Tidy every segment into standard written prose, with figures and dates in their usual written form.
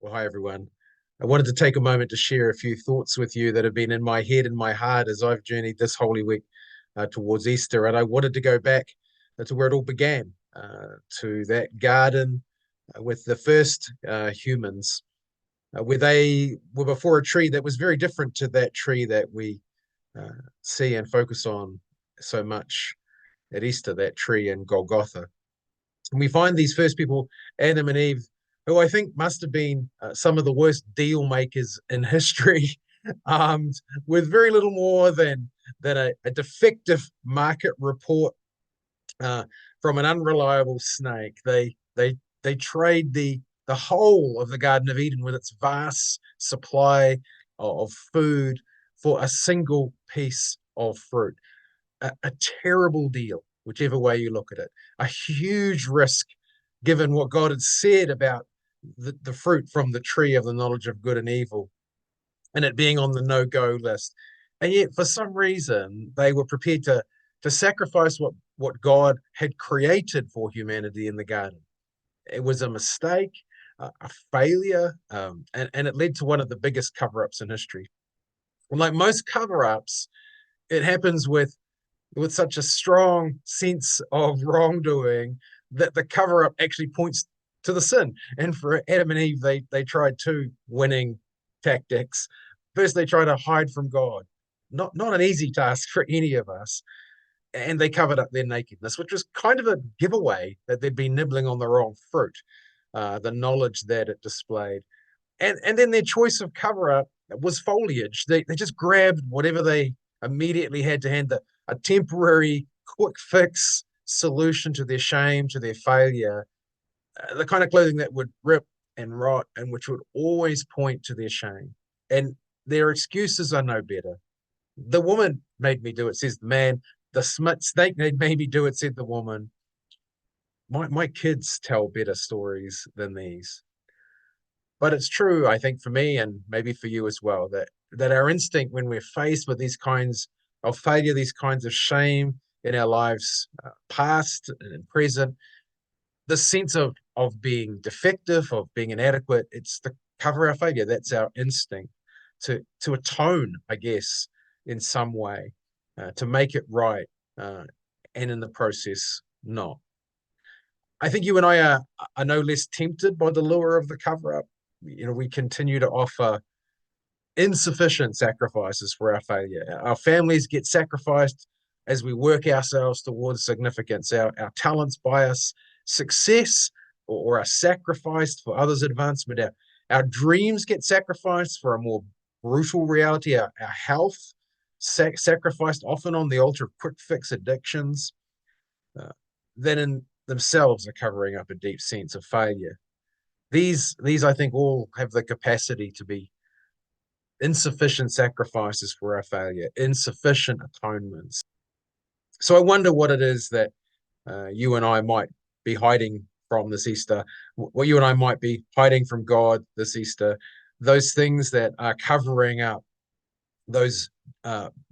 Well, hi, everyone. I wanted to take a moment to share a few thoughts with you that have been in my head and my heart as I've journeyed this Holy Week towards Easter. And I wanted to go back to where it all began, to that garden with the first humans, where they were before a tree that was very different to that tree that we uh, see and focus on so much at Easter, that tree in Golgotha. And we find these first people, Adam and Eve, who I think must have been some of the worst deal makers in history, um, with very little more than a defective market report uh, from an unreliable snake. They trade the whole of the Garden of Eden with its vast supply of food for a single piece of fruit. A terrible deal, whichever way you look at it. A huge risk, given what God had said about the fruit from the tree of the knowledge of good and evil, and it being on the no-go list. And yet, for some reason, they were prepared to sacrifice what God had created for humanity in the garden. It was a mistake, a failure, and it led to one of the biggest cover-ups in history. And like most cover-ups, it happens with such a strong sense of wrongdoing that the cover up actually points to the sin. And for Adam and Eve, they tried two winning tactics. First, they try to hide from God, not an easy task for any of us. And they covered up their nakedness, which was kind of a giveaway that they'd been nibbling on the wrong fruit, the knowledge that it displayed. And then their choice of cover up was foliage. They just grabbed whatever they immediately had to hand, a temporary quick fix solution to their shame, to their failure, the kind of clothing that would rip and rot and which would always point to their shame. And their excuses are no better. The woman made me do it, says the man. The snake made me do it, said the woman. My kids tell better stories than these. But it's true, I think, for me and maybe for you as well, that our instinct when we're faced with these kinds of failure, these kinds of shame in our lives, past and present, the sense of being defective, of being inadequate, it's to cover our failure. That's our instinct to atone, I guess, in some way, to make it right, uh, and in the process, not. I think you and I are no less tempted by the lure of the cover up. We continue to offer insufficient sacrifices for our failure. Our families get sacrificed as we work ourselves towards significance. Our talents buy us success or are sacrificed for others' advancement. Our dreams get sacrificed for a more brutal reality. Our health sacrificed often on the altar of quick fix addictions uh, that in themselves are covering up a deep sense of failure. These I think all have the capacity to be insufficient sacrifices for our failure, insufficient atonements. So I wonder what it is that you and I might be hiding from this Easter, what you and I might be hiding from God this Easter, those things that are covering up those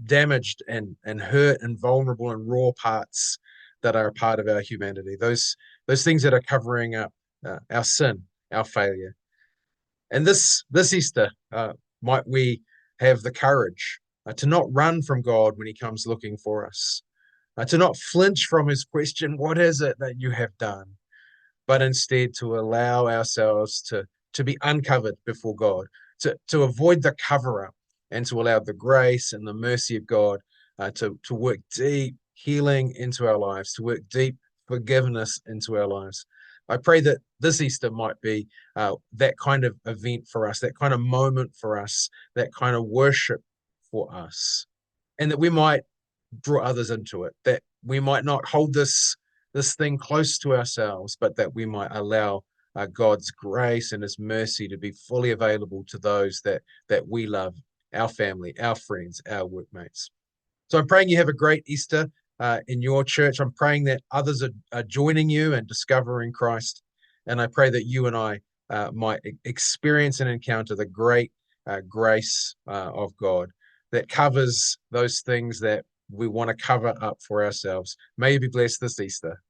damaged and hurt and vulnerable and raw parts that are a part of our humanity, those things that are covering up our sin, our failure. And this Easter, might we have the courage to not run from God when He comes looking for us, to not flinch from His question, "What is it that you have done?" but instead to allow ourselves to be uncovered before God, to avoid the cover up, and to allow the grace and the mercy of God to work deep healing into our lives, to work deep forgiveness into our lives. I pray that this Easter might be that kind of event for us, that kind of moment for us, that kind of worship for us, and that we might draw others into it, that we might not hold this thing close to ourselves, but that we might allow God's grace and His mercy to be fully available to those that we love, our family, our friends, our workmates. So I'm praying you have a great Easter in your church. I'm praying that others are joining you and discovering Christ. And I pray that you and I might experience and encounter the great grace of God that covers those things that we want to cover up for ourselves. May you be blessed this Easter.